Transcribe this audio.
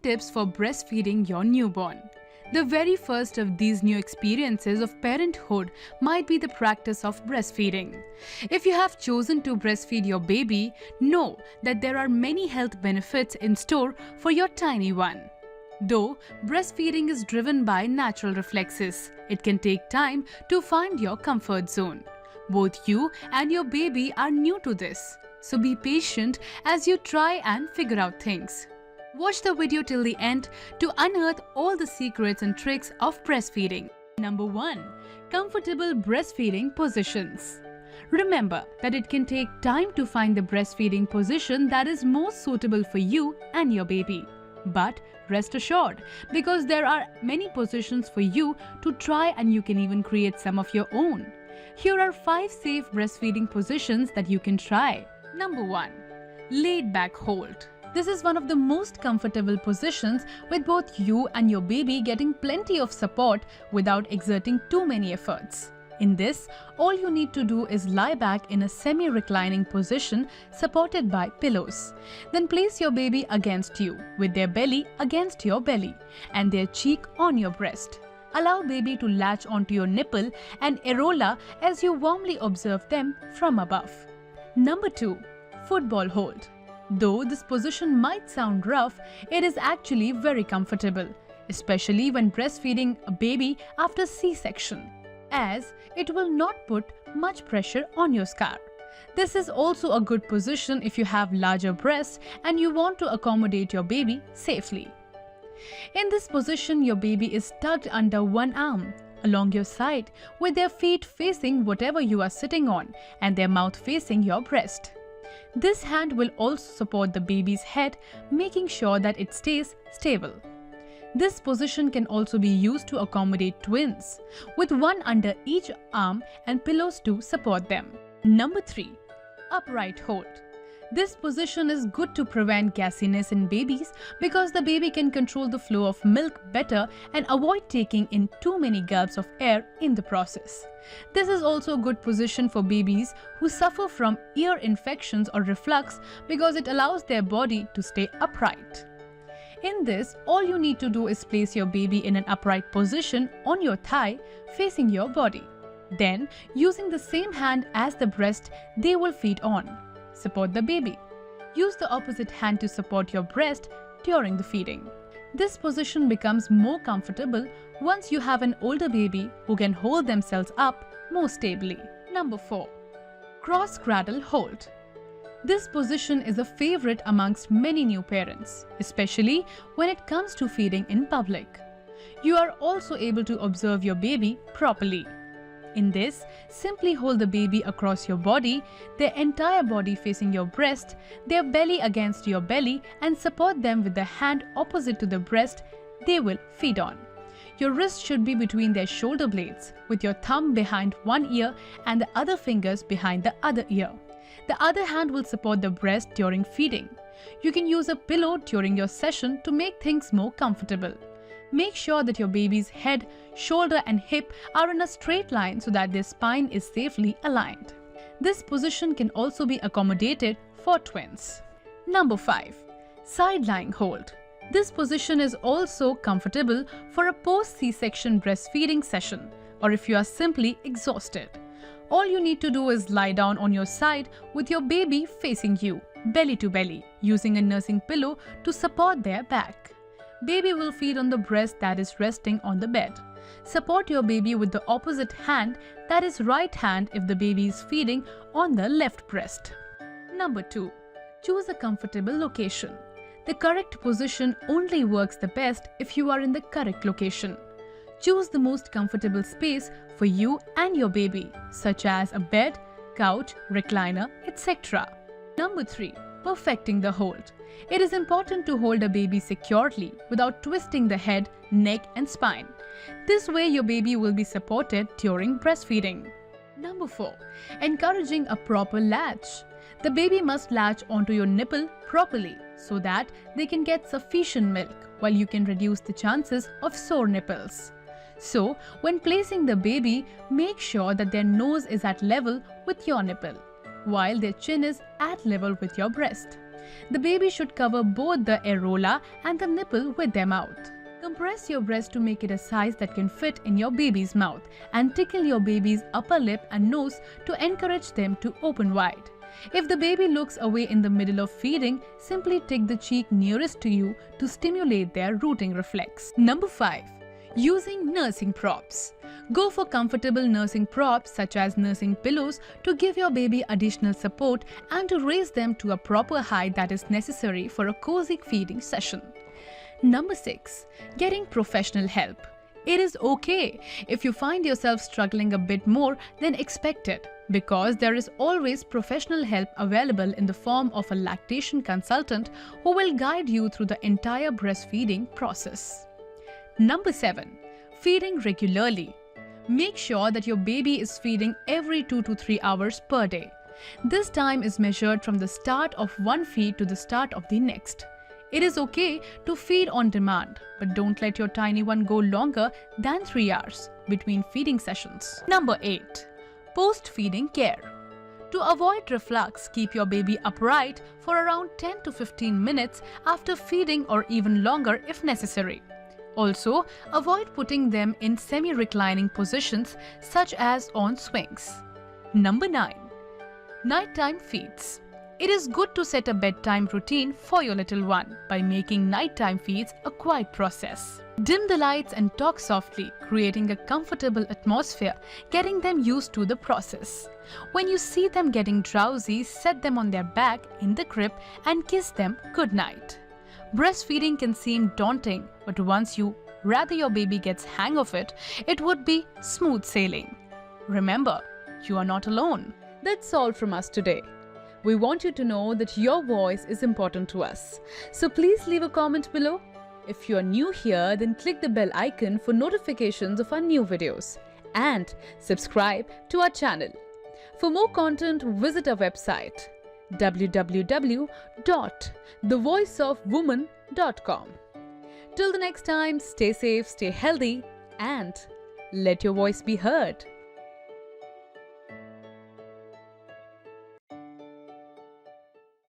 tips for breastfeeding your newborn. The very first of these new experiences of parenthood might be the practice of breastfeeding. If you have chosen to breastfeed your baby, know that there are many health benefits in store for your tiny one. Though breastfeeding is driven by natural reflexes, it can take time to find your comfort zone. Both you and your baby are new to this, so be patient as you try and figure out things. Watch the video till the end to unearth all the secrets and tricks of breastfeeding. Number 1. Comfortable breastfeeding positions. Remember that it can take time to find the breastfeeding position that is most suitable for you and your baby. But rest assured, because there are many positions for you to try and you can even create some of your own. Here are 5 safe breastfeeding positions that you can try. Number 1. Laid back hold. This is one of the most comfortable positions, with both you and your baby getting plenty of support without exerting too many efforts. In this, all you need to do is lie back in a semi-reclining position supported by pillows. Then place your baby against you, with their belly against your belly and their cheek on your breast. Allow baby to latch onto your nipple and areola as you warmly observe them from above. Number 2. Football hold. Though this position might sound rough, it is actually very comfortable, especially when breastfeeding a baby after C-section, as it will not put much pressure on your scar. This is also a good position if you have larger breasts and you want to accommodate your baby safely. In this position, your baby is tucked under one arm, along your side, with their feet facing whatever you are sitting on and their mouth facing your breast. This hand will also support the baby's head, making sure that it stays stable. This position can also be used to accommodate twins, with one under each arm and pillows to support them. Number 3. Upright hold. This position is good to prevent gassiness in babies because the baby can control the flow of milk better and avoid taking in too many gulps of air in the process. This is also a good position for babies who suffer from ear infections or reflux because it allows their body to stay upright. In this, all you need to do is place your baby in an upright position on your thigh facing your body. Then, using the same hand as the breast they will feed on, support the baby. Use the opposite hand to support your breast during the feeding. This position becomes more comfortable once you have an older baby who can hold themselves up more stably. Number 4. Cross cradle hold. This position is a favorite amongst many new parents, especially when it comes to feeding in public. You are also able to observe your baby properly. In this, simply hold the baby across your body, their entire body facing your breast, their belly against your belly, and support them with the hand opposite to the breast they will feed on. Your wrist should be between their shoulder blades, with your thumb behind one ear and the other fingers behind the other ear. The other hand will support the breast during feeding. You can use a pillow during your session to make things more comfortable. Make sure that your baby's head, shoulder and hip are in a straight line so that their spine is safely aligned. This position can also be accommodated for twins. Number 5. Side lying hold. This position is also comfortable for a post-C-section breastfeeding session, or if you are simply exhausted. All you need to do is lie down on your side with your baby facing you, belly to belly, using a nursing pillow to support their back. Baby will feed on the breast that is resting on the bed. Support your baby with the opposite hand, that is right hand if the baby is feeding on the left breast. Number 2. Choose a comfortable location. The correct position only works the best if you are in the correct location. Choose the most comfortable space for you and your baby, such as a bed, couch, recliner, etc. Number 3. Perfecting the hold. It is important to hold a baby securely without twisting the head, neck and spine. This way your baby will be supported during breastfeeding. Number 4. Encouraging a proper latch. The baby must latch onto your nipple properly so that they can get sufficient milk, while you can reduce the chances of sore nipples. So, when placing the baby, make sure that their nose is at level with your nipple, while their chin is at level with your breast. The baby should cover both the areola and the nipple with their mouth. Compress your breast to make it a size that can fit in your baby's mouth, and tickle your baby's upper lip and nose to encourage them to open wide. If the baby looks away in the middle of feeding, simply tick the cheek nearest to you to stimulate their rooting reflex. Number 5. Using nursing props. Go for comfortable nursing props such as nursing pillows to give your baby additional support and to raise them to a proper height that is necessary for a cozy feeding session. Number 6. Getting professional help. It is okay if you find yourself struggling a bit more than expected, because there is always professional help available in the form of a lactation consultant who will guide you through the entire breastfeeding process. Number 7. Feeding regularly. Make sure that your baby is feeding every 2 to 3 hours per day. This time is measured from the start of one feed to the start of the next. It is okay to feed on demand, but don't let your tiny one go longer than 3 hours between feeding sessions. Number 8. Post-feeding care. To avoid reflux, keep your baby upright for around 10 to 15 minutes after feeding, or even longer if necessary. Also, avoid putting them in semi-reclining positions such as on swings. Number 9. Nighttime feeds. It is good to set a bedtime routine for your little one by making nighttime feeds a quiet process. Dim the lights and talk softly, creating a comfortable atmosphere, getting them used to the process. When you see them getting drowsy, set them on their back in the crib and kiss them goodnight. Breastfeeding can seem daunting, but once you rather your baby gets hang of it, it would be smooth sailing. Remember, you are not alone. That's all from us today. We want you to know that your voice is important to us. So please leave a comment below. If you are new here, then click the bell icon for notifications of our new videos. And subscribe to our channel. For more content, visit our website www.thevoiceofwoman.com. Till the next time, stay safe, stay healthy, and let your voice be heard.